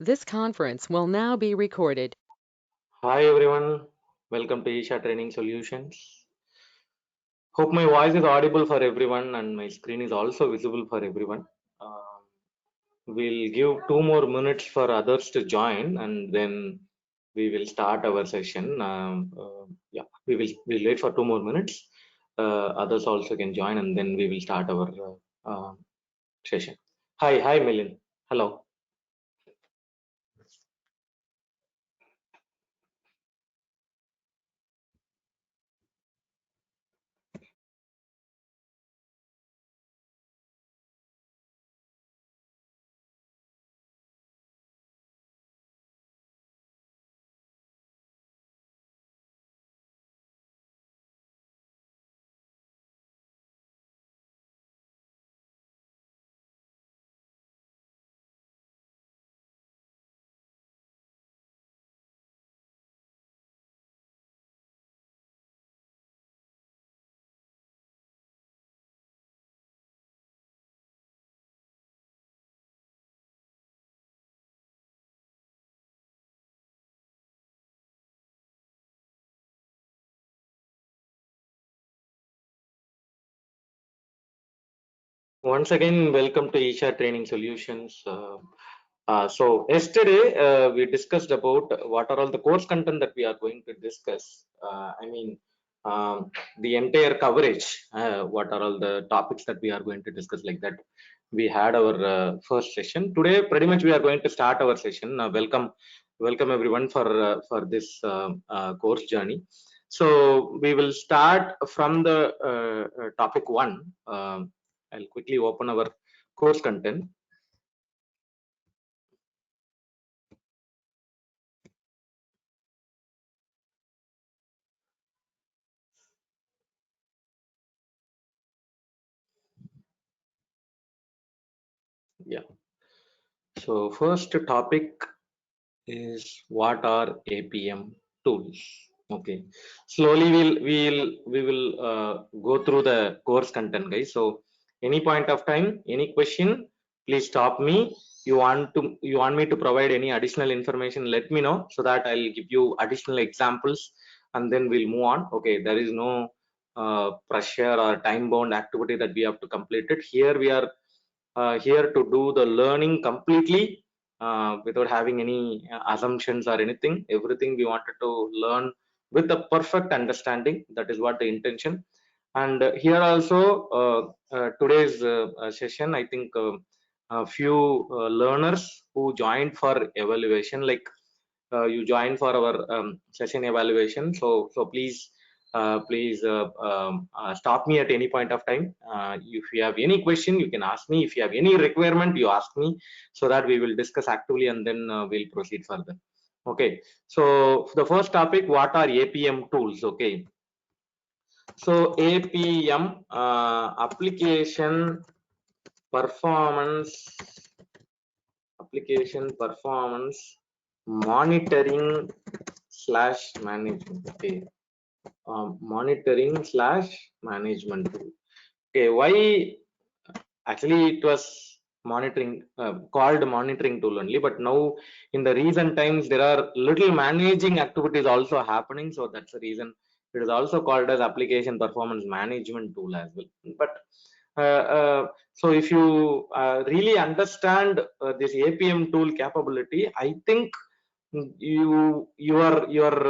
This conference will now be recorded. Hi everyone, welcome to Isha Training Solutions. Hope my voice is audible for everyone and my screen is also visible for everyone. We'll give 2 more minutes for others to join and then we will start our session. Yeah, we'll wait for 2 more minutes. Others also can join and then we will start our session. Hi Milin. Hello. Once again, welcome to Isha Training Solutions. So yesterday we discussed about what are all the course content that we are going to discuss. The entire coverage. What are all the topics that we are going to discuss like that. We had our first session today. Pretty much we are going to start our session. Welcome everyone for this course journey. So we will start from the topic one. I'll quickly open our course content. Yeah. So first topic is what are APM tools? Okay. Slowly we will go through the course content, guys. So any point of time, any question, please stop me. You want me to provide any additional information? Let me know so that I'll give you additional examples, and then we'll move on. Okay. There is no pressure or time bound activity that we have to complete it. Here we are here to do the learning completely without having any assumptions or anything. Everything we wanted to learn with a perfect understanding. That is what the intention. And here also today's session, I think a few learners who joined for evaluation, like you join for our session evaluation. So please stop me at any point of time. If you have any question, you can ask me. If you have any requirement, you ask me, so that we will discuss actively and then we'll proceed further. Okay. So the first topic, what are APM tools? Okay. So APM, performance application performance monitoring slash management. Okay. Monitoring slash management tool. Okay, why actually it was monitoring called monitoring tool only, but now in the recent times there are little managing activities also happening, so that's the reason it is also called as application performance management tool as well. But so if you really understand this APM tool capability, I think your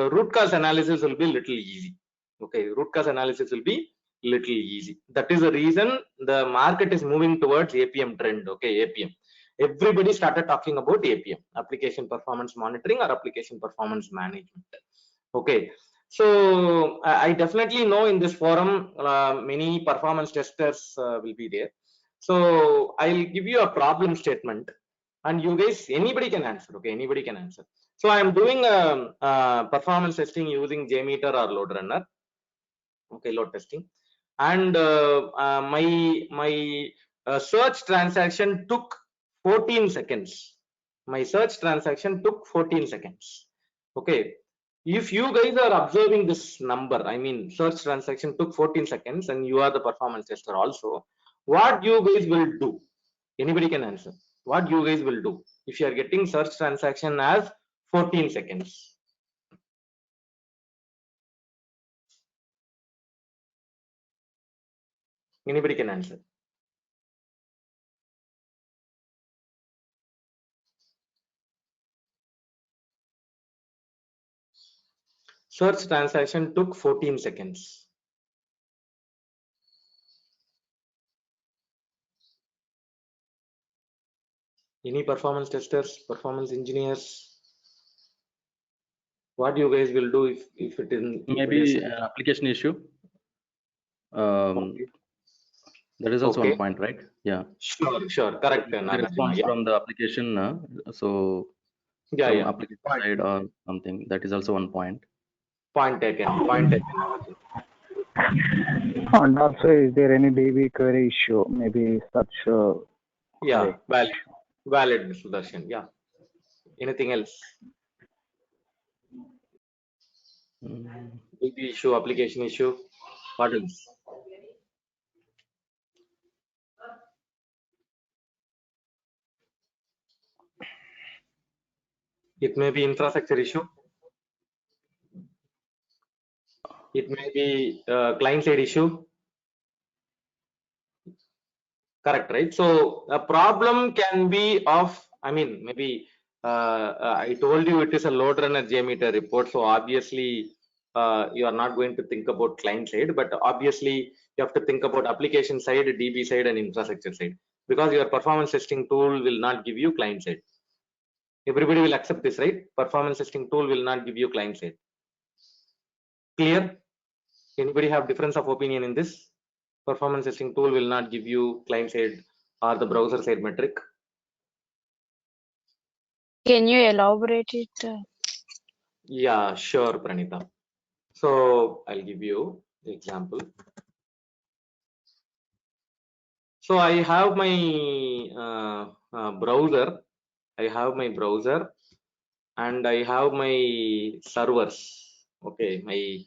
root cause analysis will be little easy. Okay, root cause analysis will be little easy. That is the reason the market is moving towards APM trend. Okay, APM, everybody started talking about APM, application performance monitoring or application performance management. Okay, so I definitely know in this forum many performance testers will be there. So I'll give you a problem statement and you guys, anybody can answer. Okay, anybody can answer. So I am doing performance testing using JMeter or load runner. Okay, load testing. And my search transaction took 14 seconds. My search transaction took 14 seconds. Okay, if you guys are observing this number, I mean search transaction took 14 seconds and you are the performance tester also, what you guys will do? Anybody can answer what you guys will do? if you are getting search transaction as 14 seconds. Anybody can answer. Search transaction took 14 seconds. Any performance testers, performance engineers? What you guys will do if it is Maybe an application issue. Okay. That is also Okay. one point, right? Yeah. Sure. Correct. The response from the application, so Yeah. application side or something. That is also one point. Point taken. And also, is there any DB query issue? Maybe such. Yeah, valid, Sudarshan. Yeah. Anything else? DB issue, application issue. What else? It may be infrastructure issue. It may be client side issue. Correct, right? So a problem can be of, I mean, maybe I told you it is a load runner JMeter report. So obviously you are not going to think about client side, but obviously you have to think about application side, DB side, and infrastructure side, because your performance testing tool will not give you client side. Everybody will accept this, right? Performance testing tool will not give you client side. Clear? Anybody have difference of opinion in this? Performance testing tool will not give you client side or the browser side metric. Can you elaborate it? Yeah, sure, Pranita. So I'll give you the example. So I have my browser. I have my browser and I have my servers. Okay, my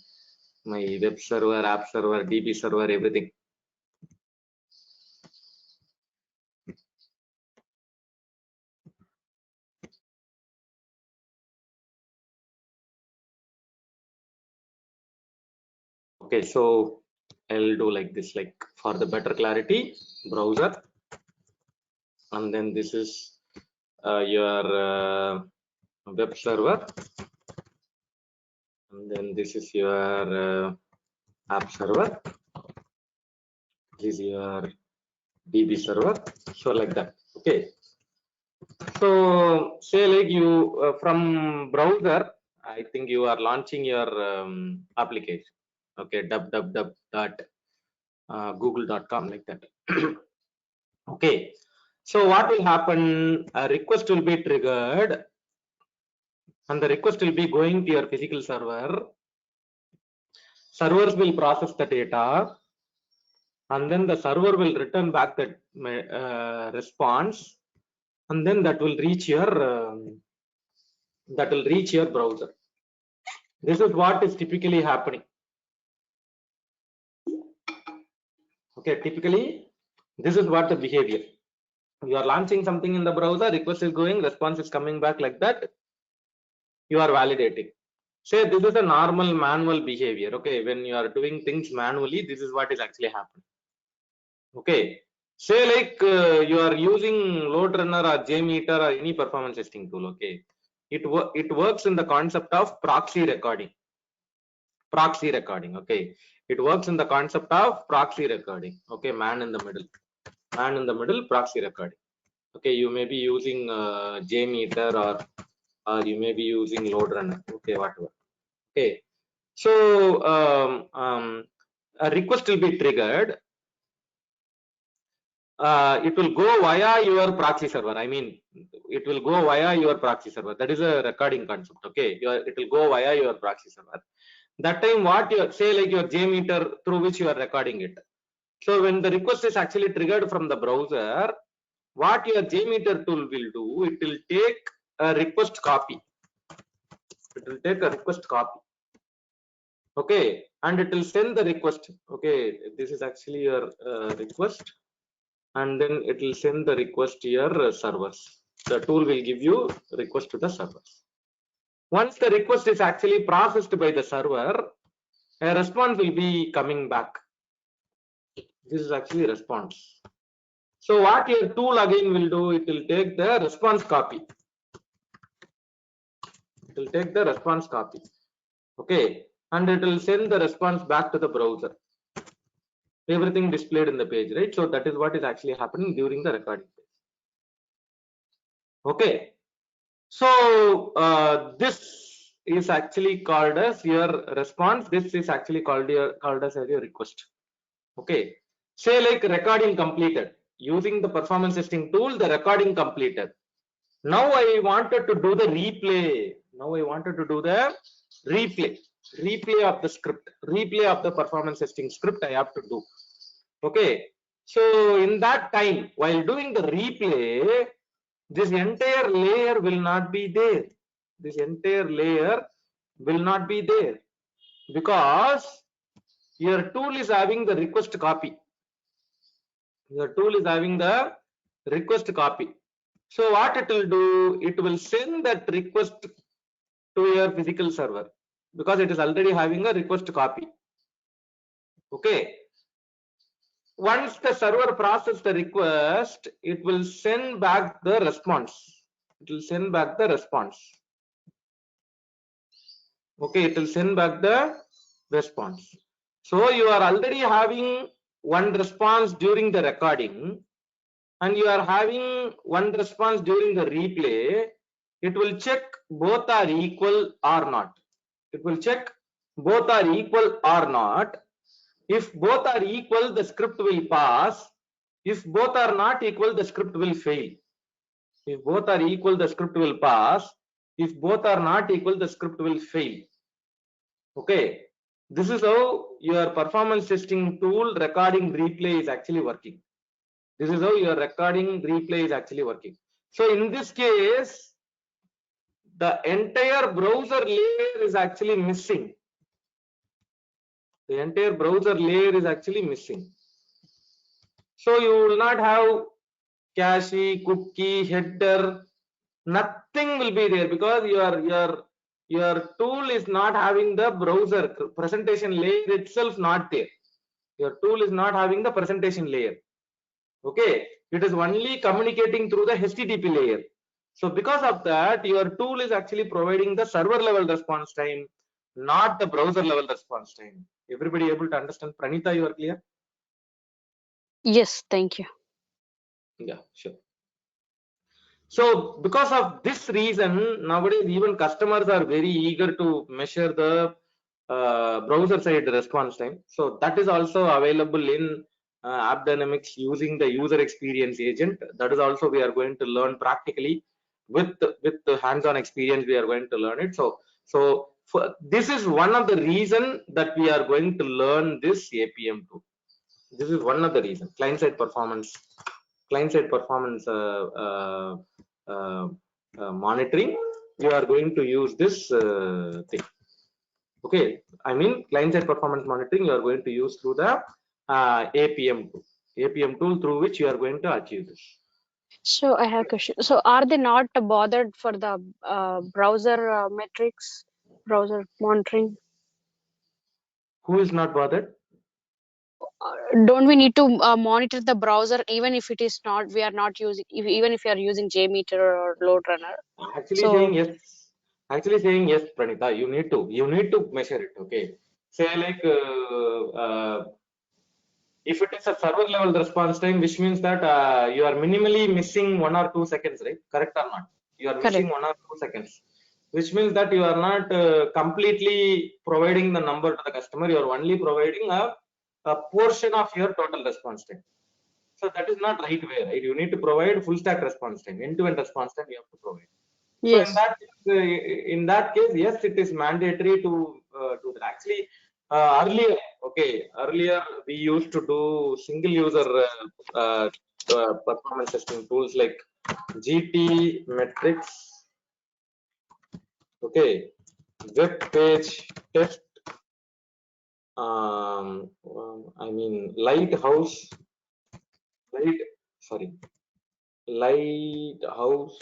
web server, app server, DB server, everything. Okay, so I'll do like this, like for the better clarity, browser, and then this is your web server, and then this is your app server, this is your DB server. So like that. Okay, so say like you from browser, I think you are launching your application. Okay, www.google.com, like that. Okay, so what will happen? A request will be triggered and the request will be going to your physical server. Servers will process the data and then the server will return back the response, and then that will reach your browser. This is what is typically happening. Okay, typically this is what the behavior. You are launching something in the browser, request is going, response is coming back, like that. You are validating. Say this is a normal manual behavior. Okay, when you are doing things manually, this is what is actually happening. Okay, say like you are using load runner or JMeter or any performance testing tool. Okay, it works in the concept of proxy recording. Okay, it works in the concept of proxy recording. Okay, man in the middle, proxy recording. Okay, you may be using JMeter or you may be using load runner. Okay, whatever. Okay, so a request will be triggered. It will go via your proxy server. I mean, it will go via your proxy server. That is a recording concept. Okay, it will go via your proxy server. That time, what you say, like your JMeter through which you are recording it. So when the request is actually triggered from the browser, what your JMeter tool will do, it will take a request copy. Okay, and it will send the request. Okay, this is actually your request, and then it will send the request to your servers. the tool will give you request to the server. Once the request is actually processed by the server, a response will be coming back. This is actually response. So what your tool again will do, it will take the response copy. It will take the response copy. Okay, and it will send the response back to the browser. Everything displayed in the page, right? So that is what is actually happening during the recording phase. Okay, so this is actually called as your response. This is actually called as your request. Okay, say like recording completed. Using the performance testing tool, the recording completed. Now I wanted to do the replay. Now I wanted to do the replay of the script, replay of the performance testing script I have to do. Okay, so in that time, while doing the replay, this entire layer will not be there. This entire layer will not be there because your tool is having the request copy. Your tool is having the request copy. So what it will do, it will send that request to your physical server because it is already having a request copy. Okay. Once the server processes the request, it will send back the response. It will send back the response. Okay, it will send back the response. So you are already having one response during the recording, and you are having one response during the replay. It will check both are equal or not. It will check both are equal or not. If both are equal, the script will pass. If both are not equal, the script will fail. If both are equal, the script will pass. If both are not equal, the script will fail. Okay, this is how your performance testing tool recording replay is actually working. This is how your recording replay is actually working. So in this case, the entire browser layer is actually missing. The entire browser layer is actually missing. So you will not have cache, cookie, header, nothing will be there because your tool is not having the browser presentation layer itself not there. Your tool is not having the presentation layer. Okay, it is only communicating through the HTTP layer. So because of that, your tool is actually providing the server level response time, not the browser level response time. Everybody able to understand? Pranita, you are clear? Yes, thank you. Yeah, sure. So because of this reason, nowadays even customers are very eager to measure the browser side response time. So that is also available in AppDynamics using the user experience agent. That is also we are going to learn practically with the hands-on experience. We are going to learn it. So this is one of the reason that we are going to learn this APM tool. This is one of the reasons. Client-side performance monitoring. You are going to use this thing. Okay, I mean client-side performance monitoring you are going to use through the APM tool through which you are going to achieve this. So I have a question. So are they not bothered for the browser metrics, browser monitoring? Who is not bothered? Don't we need to monitor the browser even if it is not, we are not using, even if you are using JMeter or load runner? Actually So saying yes. Actually saying yes, Pranita. You need to measure it. Okay. Say like if it is a server level response time, which means that you are minimally missing 1 or 2 seconds, right? Correct or not? You are missing correct. 1 or 2 seconds, which means that you are not completely providing the number to the customer. You are only providing a portion of your total response time. So that is not right way, right? You need to provide full stack response time, end-to-end response time. You have to provide. So Yes. in that case, yes, it is mandatory to do that. Actually, earlier we used to do single user performance testing tools like GT metrics, okay, web page test, I mean Lighthouse,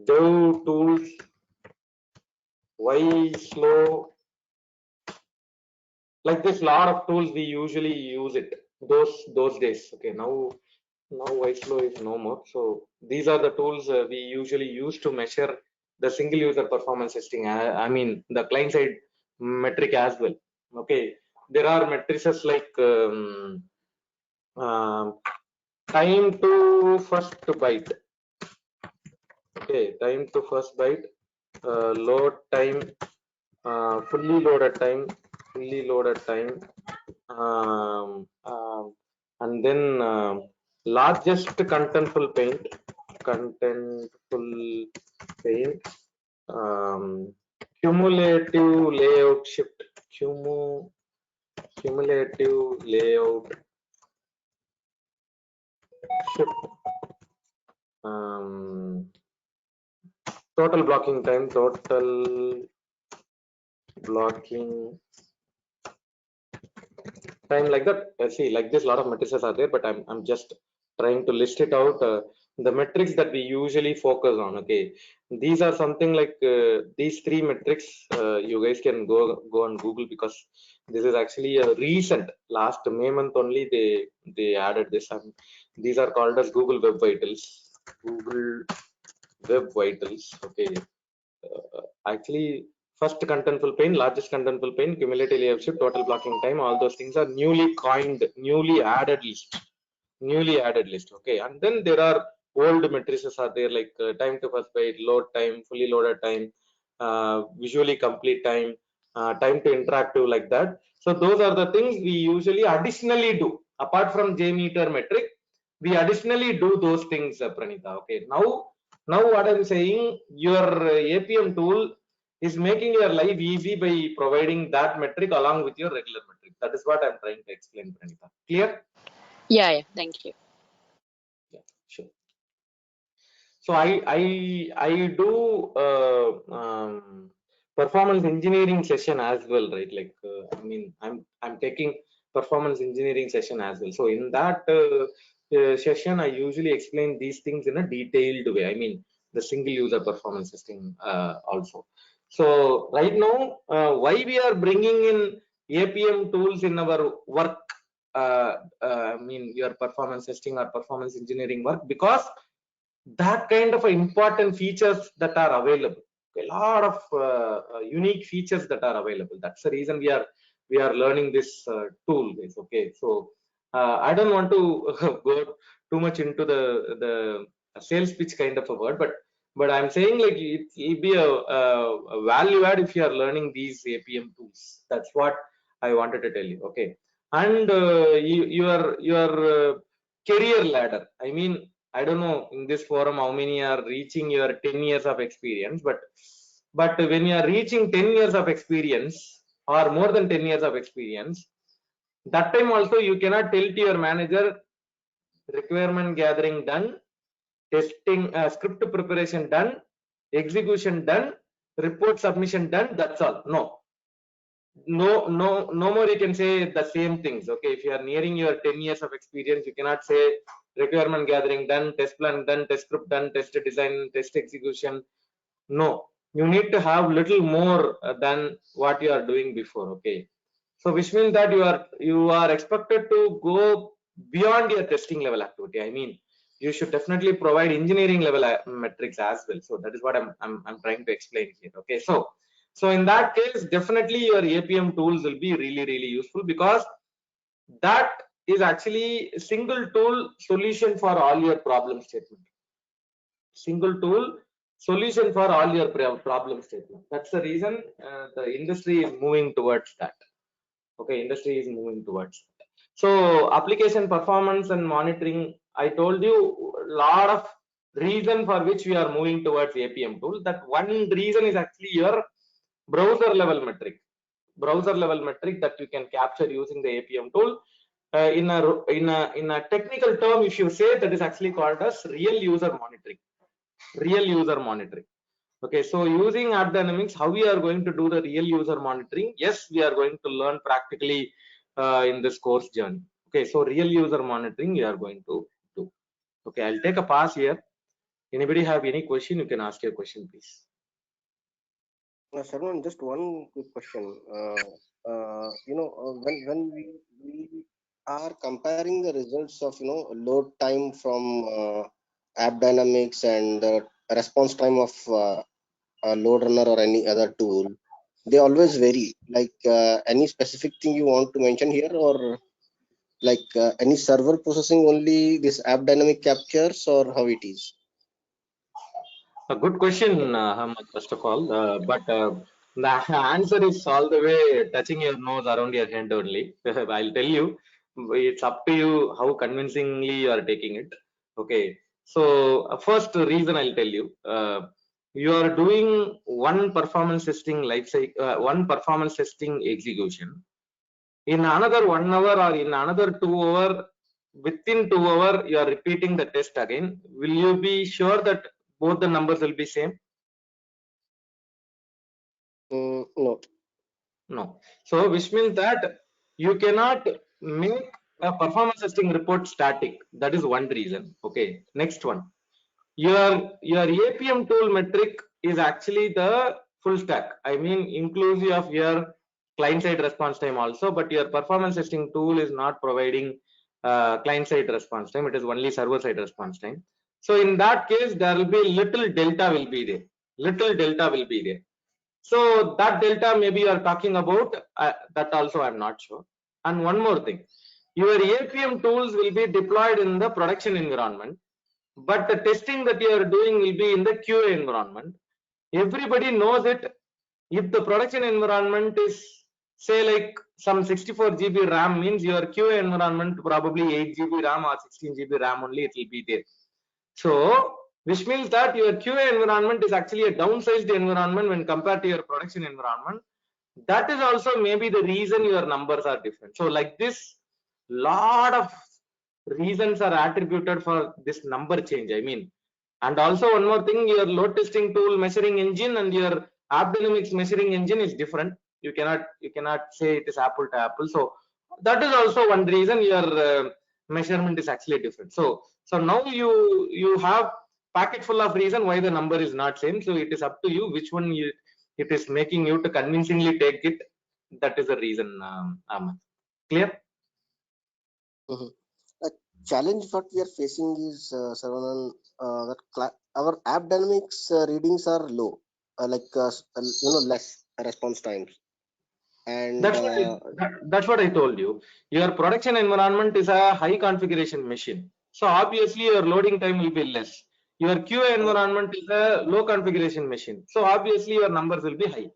Dev Tools, Slow, like this lot of tools we usually use it those days. Okay, now Slow is no more. So these are the tools we usually use to measure the single user performance testing. I mean the client side metric as well. Okay, there are matrices like time to first byte. Okay, time to first byte, load time, fully loaded time, and then largest contentful paint, cumulative layout shift, cumulative layout shift, total blocking time, like that. See, like this, a lot of matrices are there, but I'm just trying to list it out. The metrics that we usually focus on. Okay, these are something like these three metrics. You guys can go on Google, because this is actually a recent last May month only they added this. These are called as Google Web Vitals. Google Web Vitals. Okay, actually. First contentful paint, largest contentful paint, cumulative layout shift, total blocking time, all those things are newly coined, newly added list. Okay, and then there are old matrices are there, like time to first byte, load time, fully loaded time, visually complete time, time to interactive, like that. So those are the things we usually additionally do apart from JMeter metric. We additionally do those things, Pranita. Okay, now what I'm saying, your APM tool is making your life easy by providing that metric along with your regular metric. That is what I'm trying to explain, Pranita. Clear? Yeah, thank you. Yeah, sure. So I do performance engineering session as well, right? Like I mean, I'm taking performance engineering session as well. So in that session, I usually explain these things in a detailed way. I mean, the single user performance testing also. So right now, why we are bringing in APM tools in our work? I mean, your performance testing or performance engineering work, because that kind of important features that are available, a lot of unique features that are available. That's the reason we are learning this tool. Okay, so I don't want to go too much into the sales pitch kind of a word, but I'm saying like it'll be a value add if you are learning these APM tools. That's what I wanted to tell you. Okay, and your career ladder. I mean, I don't know in this forum how many are reaching your 10 years of experience, but when you are reaching 10 years of experience or more than 10 years of experience, that time also you cannot tell to your manager, requirement gathering done, testing, script preparation done, execution done, report submission done, that's all. No more you can say the same things. Okay, if you are nearing your 10 years of experience, you cannot say requirement gathering done, test plan done, test script done, test design, test execution. No, you need to have little more than what you are doing before. Okay, so which means that you are expected to go beyond your testing level activity. I mean, you should definitely provide engineering level metrics as well. So that is what I'm trying to explain here. Okay, so in that case, definitely your APM tools will be really useful, because that is actually a single tool solution for all your problem statement. Single tool solution for all your problem statement. That's the reason the industry is moving towards that. Okay, industry is moving towards that. So application performance and monitoring, I told you a lot of reason for which we are moving towards APM tool. That one reason is actually your browser level metric that you can capture using the APM tool. In a technical term, if you say, that is actually called as real user monitoring. Okay, so using AppDynamics, how we are going to do the real user monitoring? Yes, we are going to learn practically in this course journey. Okay, so real user monitoring we are going to do. Okay, I'll take a pause here. Anybody have any question? You can ask your question, please. Sarwan, just one quick question. When we are comparing the results of load time from App Dynamics and the response time of Load Runner or any other tool, they always vary. Like any specific thing you want to mention here, or like any server processing only this App Dynamic captures, or how it is? A good question, Ahmad, first of all. But the answer is all the way touching your nose around your hand only. I'll tell you, it's up to you how convincingly you are taking it. Okay. So, first reason I'll tell you, you are doing one performance testing life cycle, one performance testing execution. In another 1 hour or in another 2 hour, within 2 hour, you are repeating the test again. Will you be sure that both the numbers will be same? No. No. So which means that you cannot make a performance testing report static. That is one reason. Okay. Next one. Your APM tool metric is actually the full stack. I mean, inclusive of your client side response time also, but your performance testing tool is not providing client side response time. It is only server side response time. So in that case, there will be little delta will be there. Little delta will be there. So that delta maybe you are talking about, that also I'm not sure. And one more thing, your APM tools will be deployed in the production environment, but the testing that you are doing will be in the QA environment. Everybody knows it. If the production environment is say like some 64 GB RAM, means your QA environment probably 8 GB RAM or 16 GB RAM only it will be there. So which means that your QA environment is actually a downsized environment when compared to your production environment. That is also maybe the reason your numbers are different. So like this, lot of reasons are attributed for this number change. I mean, and also one more thing, your load testing tool measuring engine and your App Dynamics measuring engine is different. You cannot say it is apple to apple. So that is also one reason your measurement is actually different. So now you have packet full of reason why the number is not same. So it is up to you which one it is making you to convincingly take it. That is the reason. Clear? A challenge what we are facing is Saravanan, that our App Dynamics readings are low, less response times, and That's what I told you. Your production environment is a high configuration machine, so obviously your loading time will be less. Your QA environment is a low configuration machine, so obviously your numbers will be high.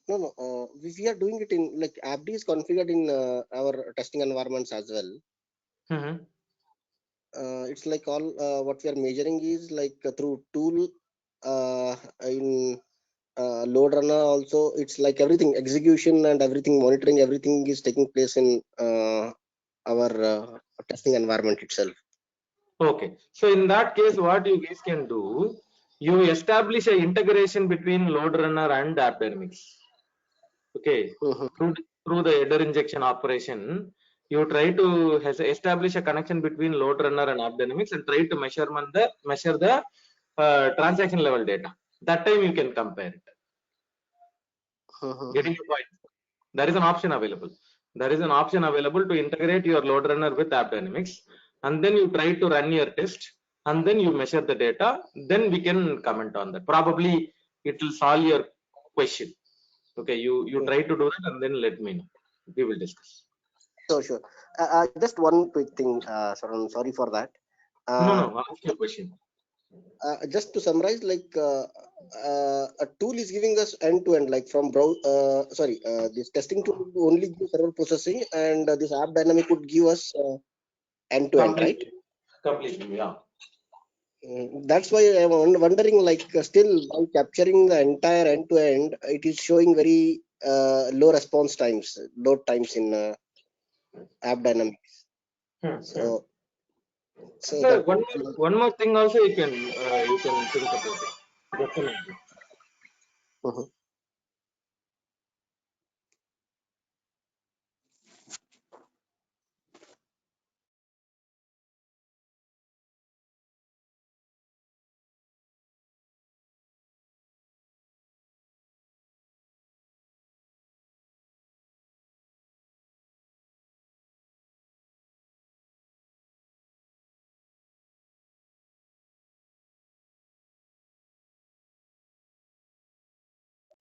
We are doing it in like AppD is configured in our testing environments as well. It's like all what we are measuring is like through tool in Load Runner also. It's like everything execution and everything monitoring, everything is taking place in our testing environment itself. Okay, so in that case, what you guys can do, you establish a integration between Load Runner and App Dynamics. Okay, through the header injection operation, you try to establish a connection between Load Runner and App Dynamics and try to measure the transaction level data. That time you can compare it. Getting the point? There is an option available. There is an option available to integrate your Load Runner with App Dynamics, and then you try to run your test, and then you measure the data. Then we can comment on that. Probably it will solve your question. Okay, you try to do that and then let me know. We will discuss. Sure. Just one quick thing, sorry for that. No, ask your question. Just to summarize, like a tool is giving us end-to-end, like from this testing tool only give server processing, and this App Dynamic would give us end-to-end, right? Completely, yeah. That's why I'm wondering, like still by capturing the entire end-to-end, it is showing very low response times, load times in App Dynamics. So one more thing also you can think about it. Definitely.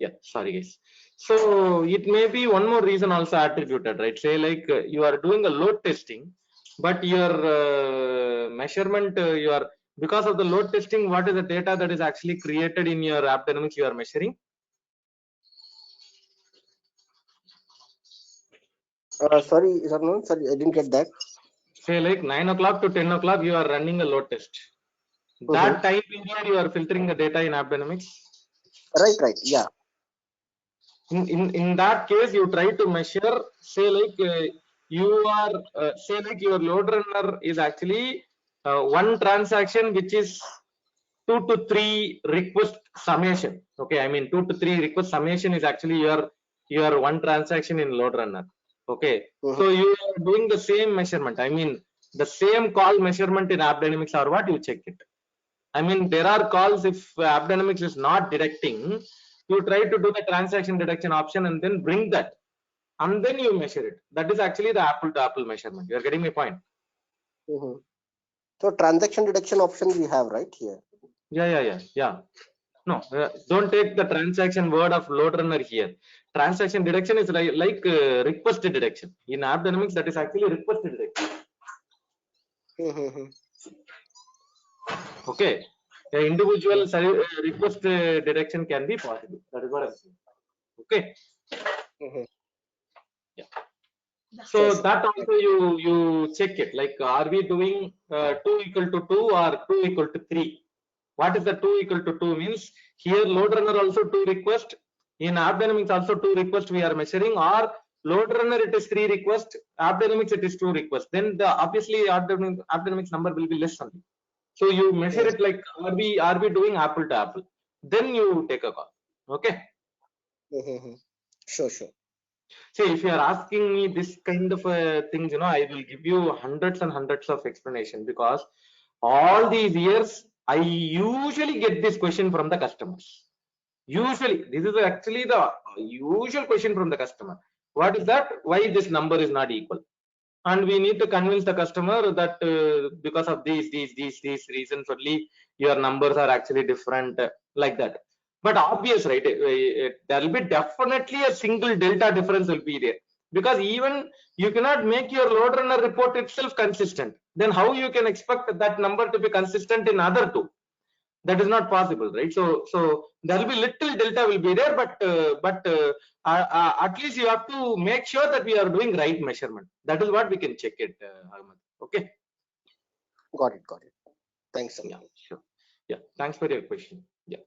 Yeah, sorry guys. So it may be one more reason also attributed, right? Say like you are doing a load testing, but your measurement, because of the load testing, what is the data that is actually created in your AppDynamics you are measuring? Sorry, Sarno, sorry, I didn't get that. Say like 9 o'clock to 10 o'clock you are running a load test. That time period you are filtering the data in AppDynamics. Right, yeah. In that case you try to measure, say like you are say like your load runner is actually one transaction which is 2 to 3 request summation. Okay, I mean 2 to 3 request summation is actually your one transaction in load runner. Okay, so you are doing the same measurement, I mean the same call measurement in AppDynamics or what, you check it. I mean there are calls, if AppDynamics is not detecting, you try to do the transaction detection option and then bring that and then you measure it. That is actually the apple to apple measurement. You are getting my point? So transaction detection option we have right here. Yeah. No, don't take the transaction word of load runner here. Transaction detection is like request detection. In AppDynamics that is actually request detection. Okay, the individual request detection can be possible. That is what I'm saying. Okay. Yeah. So that also you check it, like are we doing 2 equal to 2 or 2 equal to 3? What is the 2 equal to 2 means? Here load runner also 2 request, in AppDynamics also 2 request we are measuring, or load runner it is 3 request, AppDynamics it is 2 request, then the obviously AppDynamics number will be less something. So you measure it like are we doing apple to apple, then you take a call. Okay. Sure. See, if you are asking me this kind of things, I will give you hundreds and hundreds of explanation, because all these years I usually get this question from the customers. Usually this is actually the usual question from the customer. What is that? Why this number is not equal? And we need to convince the customer that because of these reasons only your numbers are actually different, like that. But obvious, right? There will be definitely a single delta difference will be there, because even you cannot make your load runner report itself consistent. Then how you can expect that number to be consistent in other two? That is not possible, right? So there will be little delta will be there, but at least you have to make sure that we are doing right measurement. That is what we can check it, Ahmed. Okay. Got it. Thanks. Yeah, sure. Yeah, thanks for your question. Yeah,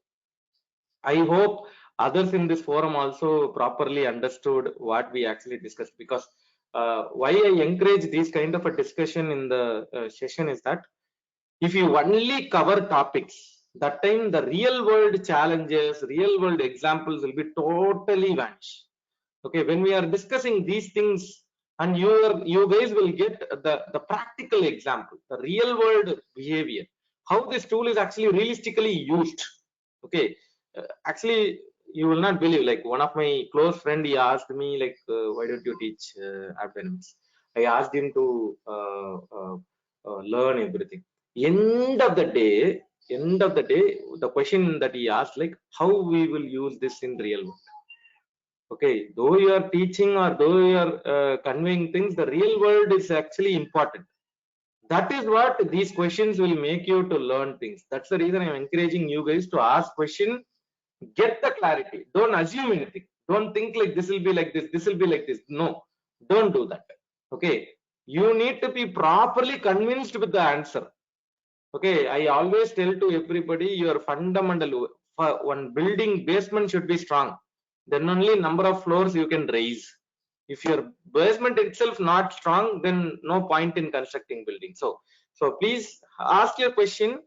I hope others in this forum also properly understood what we actually discussed, because why I encourage this kind of a discussion in the session is that if you only cover topics, that time the real world challenges, real world examples will be totally vanish. Okay, when we are discussing these things and you guys will get the practical example, the real world behavior, how this tool is actually realistically used. Okay, actually you will not believe, like one of my close friend, he asked me like why don't you teach AppDynamics? I asked him to learn everything. End of the day, the question that he asked, like how we will use this in real world. Okay, though you are teaching or though you are conveying things, the real world is actually important. That is what these questions will make you to learn things. That's the reason I'm encouraging you guys to ask question, get the clarity, don't assume anything, don't think like this will be like this will be like this. No, don't do that. Okay, you need to be properly convinced with the answer. Okay, I always tell to everybody, your fundamental one building basement should be strong, then only number of floors you can raise. If your basement itself not strong, then no point in constructing building. So please ask your question,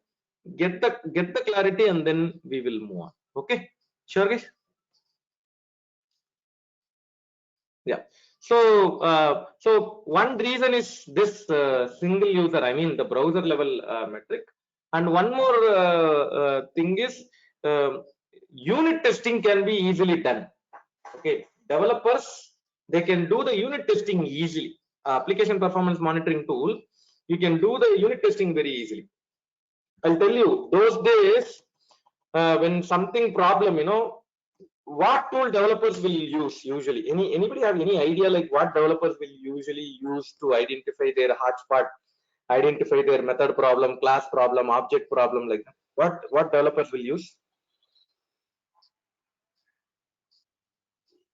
get the clarity, and then we will move on. Okay, sure guys. Yeah, so one reason is this single user, I mean the browser level metric. And one more thing is unit testing can be easily done. Okay, developers, they can do the unit testing easily. Application performance monitoring tool, you can do the unit testing very easily. I'll tell you, those days when something problem, what tool developers will use usually? Anybody have any idea like what developers will usually use to identify their hotspot, identify their method problem, class problem, object problem, like that? What developers will use?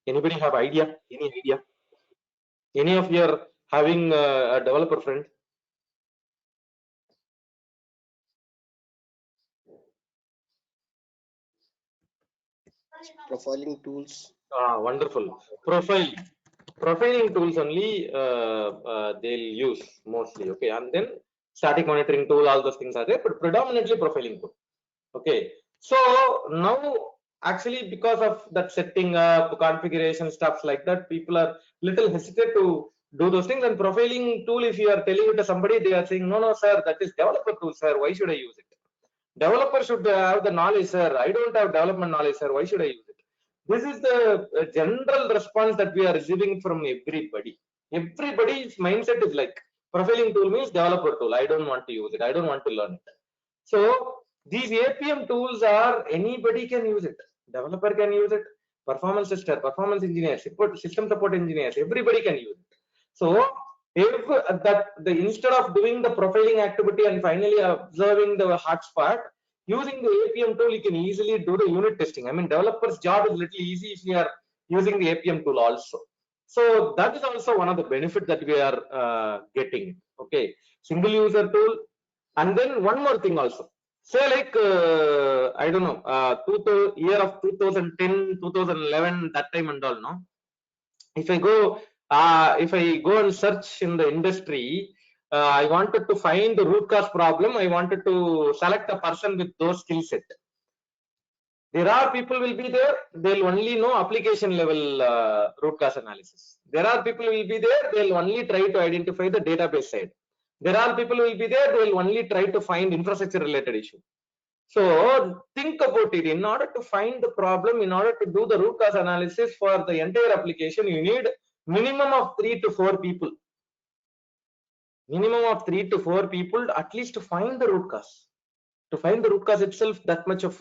Anybody have idea? Any idea? Any of your having a developer friend? Profiling tools. Wonderful. Profiling tools only they'll use mostly. Okay, and then static monitoring tool, all those things are there, but predominantly profiling tool. Okay, so now actually because of that setting up, configuration, stuff like that, people are little hesitant to do those things. And profiling tool, if you are telling it to somebody, they are saying, no, sir, that is developer tool, sir. Why should I use it? Developer should have the knowledge, sir. I don't have development knowledge, sir. Why should I use it? This is the general response that we are receiving from everybody. Everybody's mindset is like, profiling tool means developer tool. I don't want to use it. I don't want to learn it. So these APM tools are, anybody can use it. Developer can use it. Performance tester, performance engineer, system support engineers, everybody can use it. So if instead of doing the profiling activity and finally observing the hotspot, using the APM tool, you can easily do the unit testing. I mean, developer's job is little easy if you are using the APM tool also. So that is also one of the benefits that we are getting. Okay, single user tool. And then one more thing also. Say like, I don't know, year of 2010, 2011, that time and all, no? If I go and search in the industry, I wanted to find the root cause problem. I wanted to select a person with those skill set. There are people will be there, they'll only know application level root cause analysis. There are people will be there, they'll only try to identify the database side. There are people will be there, they'll only try to find infrastructure related issue. So think about it. In order to find the problem, in order to do the root cause analysis for the entire application, you need minimum of 3 to 4 people. Minimum of 3 to 4 people at least to find the root cause. To find the root cause itself, that much of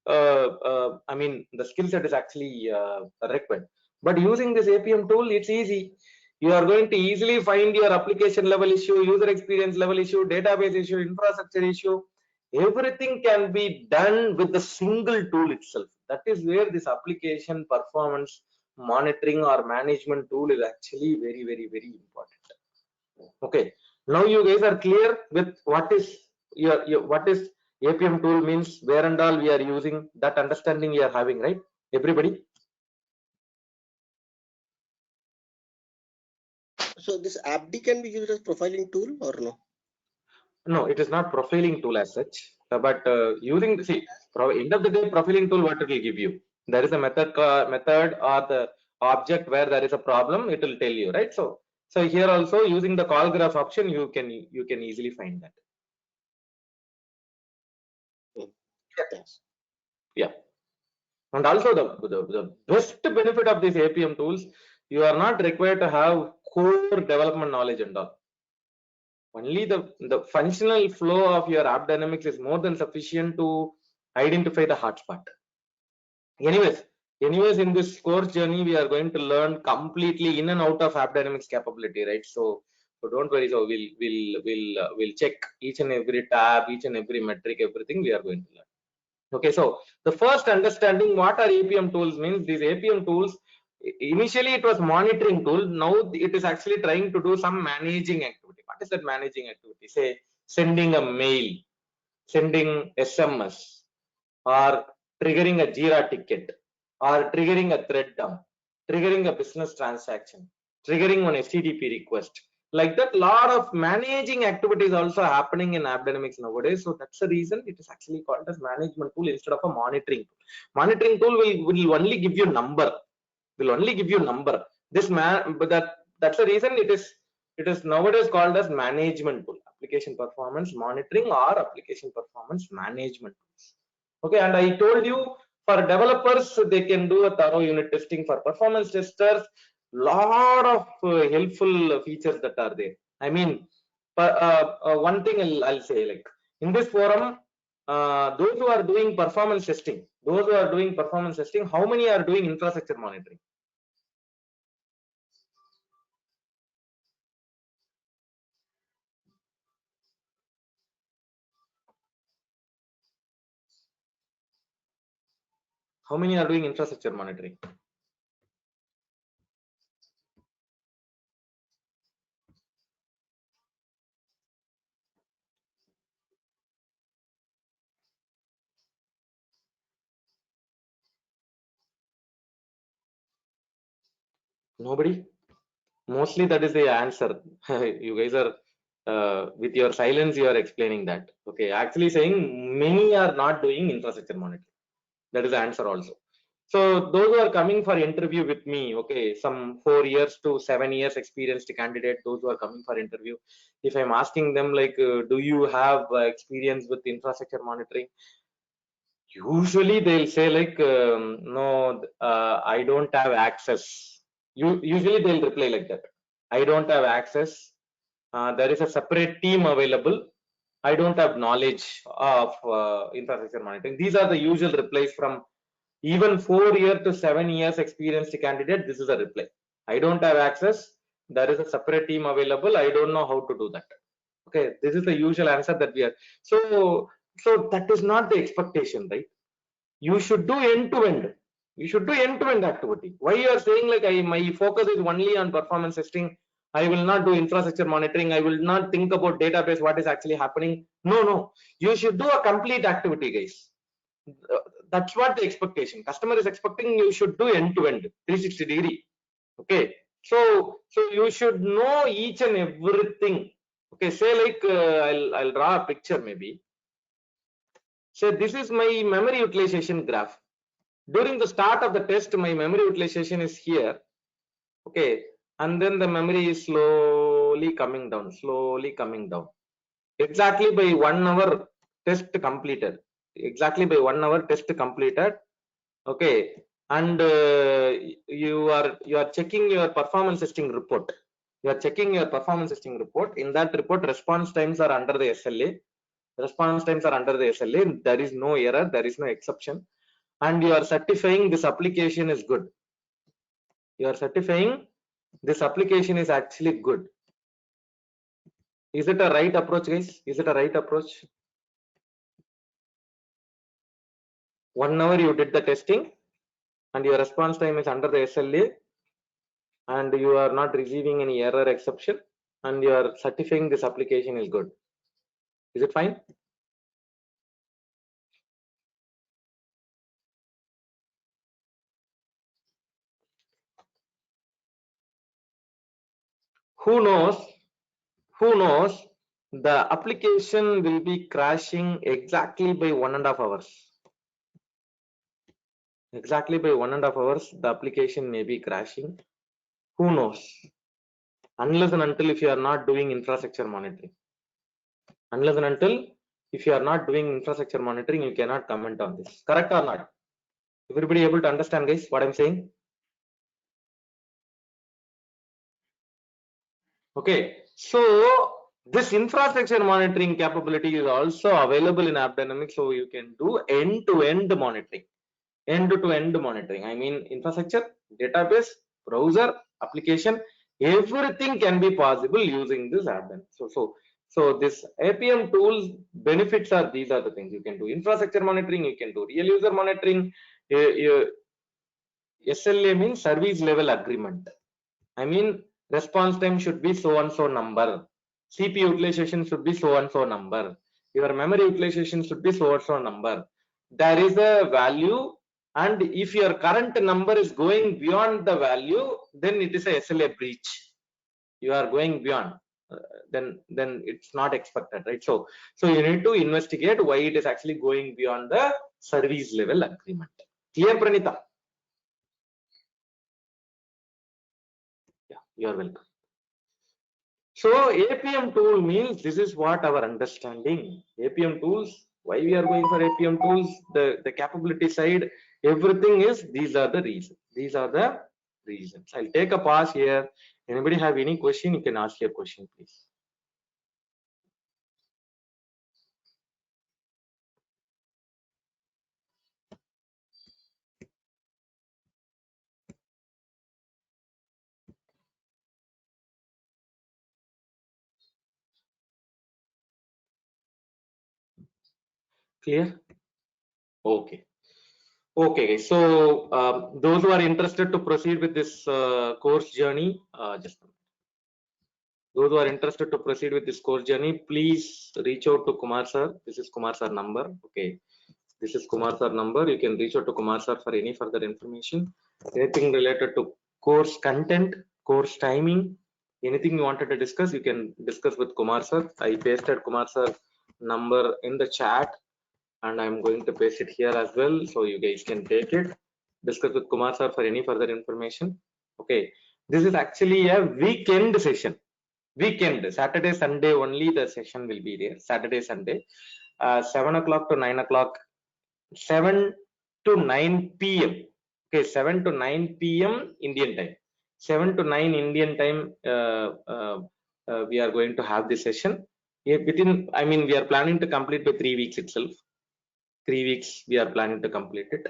I mean, the skill set is actually required. But using this APM tool, it's easy. You are going to easily find your application level issue, user experience level issue, database issue, infrastructure issue. Everything can be done with the single tool itself. That is where this application performance monitoring or management tool is actually very, very, very important. Okay, now you guys are clear with what is what is APM tool means, where and all we are using, that understanding you are having, right? Everybody? So this AppD can be used as profiling tool or no? No, it is not profiling tool as such, but using, see, end of the day, profiling tool, what it will give you? There is a method or the object where there is a problem, it will tell you, right? So here also using the call graph option, you can easily find that. Yes. Yeah. And also the best benefit of these APM tools, you are not required to have core development knowledge and all. Only the functional flow of your app dynamics is more than sufficient to identify the hotspot. Anyways, in this course journey, we are going to learn completely in and out of app dynamics capability, right? So don't worry. So we'll check each and every tab, each and every metric, everything we are going to learn. Okay, so the first understanding what are APM tools means, these APM tools, initially it was monitoring tool. Now it is actually trying to do some managing activity. What is that managing activity? Say sending a mail, sending SMS, or triggering a Jira ticket, or triggering a thread dump, triggering a business transaction, triggering one HTTP request. Like that, lot of managing activities also happening in App Dynamics nowadays. So that's the reason it is actually called as management tool instead of a monitoring tool. Monitoring tool will only give you number. Will only give you number. But that's the reason it is nowadays called as management tool. Application performance monitoring or application performance management tools. Okay, and I told you for developers they can do a thorough unit testing. For performance testers, lot of helpful features that are there. I mean, one thing I'll say, like in this forum, those who are doing performance testing, how many are doing infrastructure monitoring? How many are doing infrastructure monitoring? Nobody? Mostly that is the answer. You guys are with your silence, you are explaining that. Okay, actually saying many are not doing infrastructure monitoring. That is the answer also. So those who are coming for interview with me, okay, some 4 years to 7 years experienced candidate, those who are coming for interview, if I'm asking them like, do you have experience with infrastructure monitoring? Usually they'll say like, no, I don't have access. Usually they'll reply like that. I don't have access. There is a separate team available. I don't have knowledge of infrastructure monitoring. These are the usual replies from even 4 year to 7 years experienced candidate. This is a reply. I don't have access. There is a separate team available. I don't know how to do that. Okay, this is the usual answer that we are. So that is not the expectation, right? You should do end to end. You should do end to end activity. Why you are saying like my focus is only on performance testing? I will not do infrastructure monitoring. I will not think about database, what is actually happening. No. You should do a complete activity, guys. That's what the expectation. Customer is expecting you should do end to end, 360 degree. Okay. So you should know each and everything. Okay. Say like I'll draw a picture maybe. So this is my memory utilization graph. During the start of the test, my memory utilization is here. Okay. And then the memory is slowly coming down. Exactly by 1 hour test completed. Okay. And you are checking your performance testing report. In that report, response times are under the SLA. There is no error. There is no exception. And you are certifying this application is good. You are certifying this application is actually good. Is it a right approach, guys? Is it a right approach? 1 hour you did the testing and your response time is under the SLA and you are not receiving any error exception and you are certifying this application is good. Is it fine? Who knows the application will be crashing exactly by 1.5 hours. Exactly by 1.5 hours, the application may be crashing. Who knows? Unless and until if you are not doing infrastructure monitoring. Unless and until if you are not doing infrastructure monitoring, you cannot comment on this. Correct or not? Everybody able to understand, guys, what I'm saying? Okay, so this infrastructure monitoring capability is also available in AppDynamics, so you can do end-to-end monitoring. End-to-end monitoring. I mean, infrastructure, database, browser, application, everything can be possible using this AppDynamics. So this APM tools benefits are these are the things you can do: infrastructure monitoring, you can do real user monitoring. SLA means service level agreement. I mean, response time should be so and so number. CPU utilization should be so and so number. Your memory utilization should be so and so number. There is a value, and if your current number is going beyond the value, then it is a SLA breach. You are going beyond. Then it's not expected, right? So you need to investigate why it is actually going beyond the service level agreement. Clear, Pranita? Yeah, you are welcome. So APM tool means this is what our understanding. APM tools, why we are going for APM tools, the capability side, everything is these are the reasons. I'll take a pause here. Anybody have any question? You can ask your question, please. Clear? Okay. Okay, guys. So those who are interested to proceed with this course journey, those who are interested to proceed with this course journey, please reach out to Kumar sir. This is Kumar sir number. Okay, this is Kumar sir number. You can reach out to Kumar sir for any further information, anything related to course content, course timing, anything you wanted to discuss, you can discuss with Kumar sir. I pasted Kumar sir number in the chat, and I'm going to paste it here as well, so you guys can take it, discuss with Kumar sir for any further information. Okay, this is actually a weekend session. Weekend, Saturday, Sunday only the session will be there. Saturday, Sunday, 7 o'clock to 9 o'clock, 7 to 9 p.m. Okay, 7 to 9 p.m. Indian time. 7 to 9 Indian time, we are going to have this session. Within, I mean, we are planning to complete by 3 weeks itself. 3 weeks we are planning to complete it.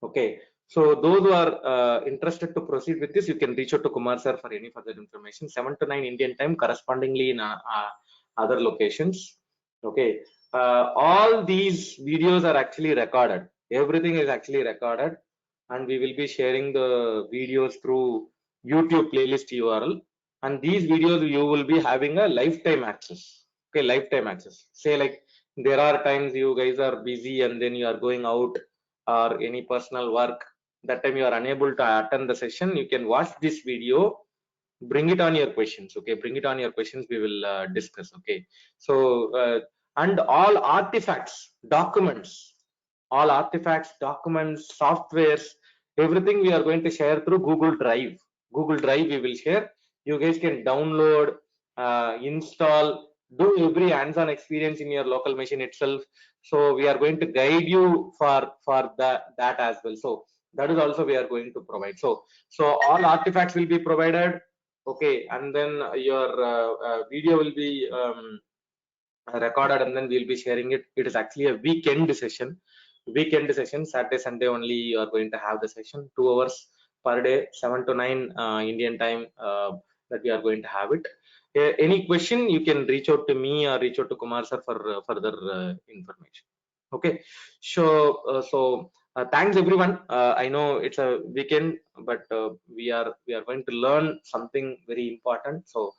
Okay, so those who are interested to proceed with this, you can reach out to Kumar sir for any further information. 7 to 9 Indian time, correspondingly in other locations. Okay, all these videos are actually recorded. Everything is actually recorded, and we will be sharing the videos through YouTube playlist URL. And these videos you will be having a lifetime access. Okay, lifetime access. Say like there are times you guys are busy and then you are going out or any personal work, that time you are unable to attend the session, you can watch this video, bring it on your questions. Okay, bring it on your questions, we will discuss. Okay, so and all artifacts, documents, softwares, everything we are going to share through Google Drive. Google Drive we will share. You guys can download, install, do every hands-on experience in your local machine itself. So we are going to guide you for that as well. So that is also we are going to provide. So all artifacts will be provided. Okay, and then your video will be recorded, and then we'll be sharing it. It is actually a weekend session. Saturday, Sunday only you are going to have the session, 2 hours per day, 7 to 9 Indian time, that we are going to have it. Any question, you can reach out to me or reach out to Kumar sir for further information. Okay, so thanks everyone. I know it's a weekend, but we are going to learn something very important. So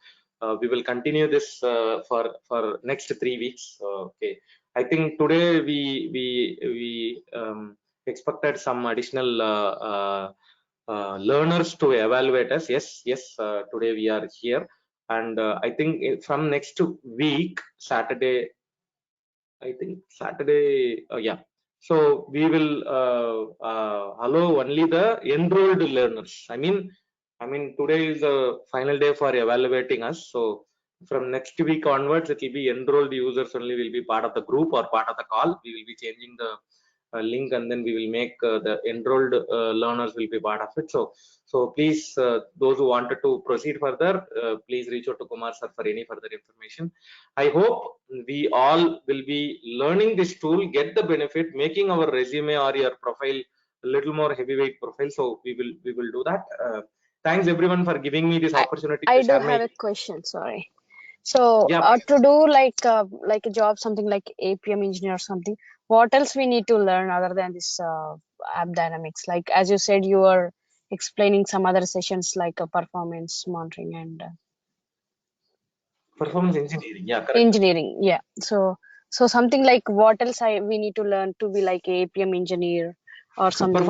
we will continue this for next 3 weeks. Okay, I think today we expected some additional learners to evaluate us. Yes, today we are here, and I think from next week, Saturday, yeah. So we will allow only the enrolled learners. I mean, today is the final day for evaluating us. So from next week onwards, it will be enrolled users only will be part of the group or part of the call. We will be changing the link, and then we will make the enrolled learners will be part of it. So please, those who wanted to proceed further, please reach out to Kumar sir for any further information. I hope we all will be learning this tool, get the benefit, making our resume or your profile a little more heavyweight profile. So we will do that. Thanks everyone for giving me this opportunity. I to do share have my... a question. Sorry. So Yeah. to do like a job, something like APM engineer or something, what else we need to learn other than this app dynamics? Like as you said, you are explaining some other sessions like performance monitoring and Performance engineering. Yeah, correct. engineering. Yeah. So something like what else we need to learn to be like APM engineer or something.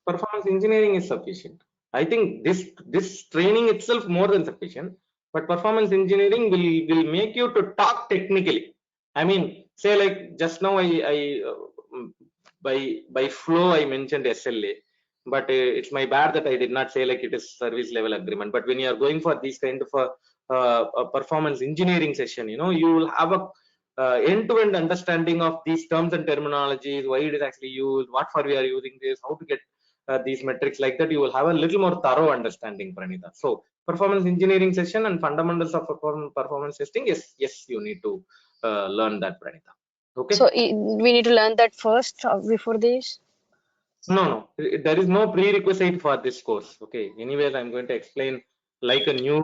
Performance engineering is sufficient. I think this training itself more than sufficient, but performance engineering will make you to talk technically. I mean, say like just now I by flow I mentioned SLA, but it's my bad that I did not say like it is service level agreement. But when you are going for these kind of a performance engineering session, you know, you will have a end-to-end understanding of these terms and terminologies, why it is actually used, what for we are using this, how to get these metrics. Like that, you will have a little more thorough understanding, Pranita. So performance engineering session and fundamentals of performance testing, yes, you need to learn that, Pranita. Okay. So we need to learn that first before this. No, there is no prerequisite for this course. Okay. Anyways, I'm going to explain like a new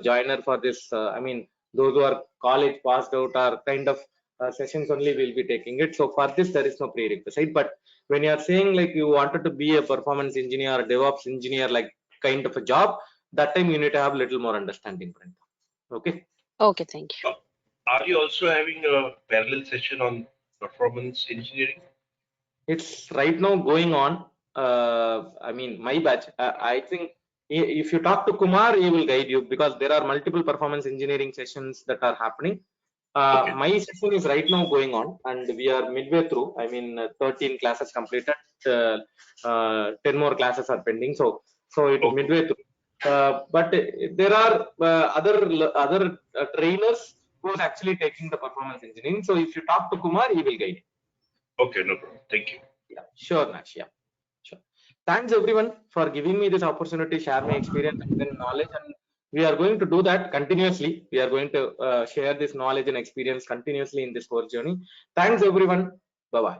joiner for this. I mean, those who are college passed out are kind of sessions only we'll be taking it. So for this, there is no prerequisite. But when you are saying like you wanted to be a performance engineer, or DevOps engineer, like kind of a job, that time you need to have little more understanding. Okay. Okay, thank you. Are you also having a parallel session on performance engineering? It's right now going on. I mean, my batch. I think if you talk to Kumar, he will guide you because there are multiple performance engineering sessions that are happening. Okay. My session is right now going on, and we are midway through. I mean, 13 classes completed, 10 more classes are pending. So it is Okay. midway through. But there are other trainers who are actually taking the performance engineering. So if you talk to Kumar, he will guide you. Okay, no problem. Thank you. Yeah, sure, Nash. Yeah, sure. Thanks everyone for giving me this opportunity to share my experience and knowledge. And we are going to do that continuously. We are going to share this knowledge and experience continuously in this course journey. Thanks everyone. Bye bye.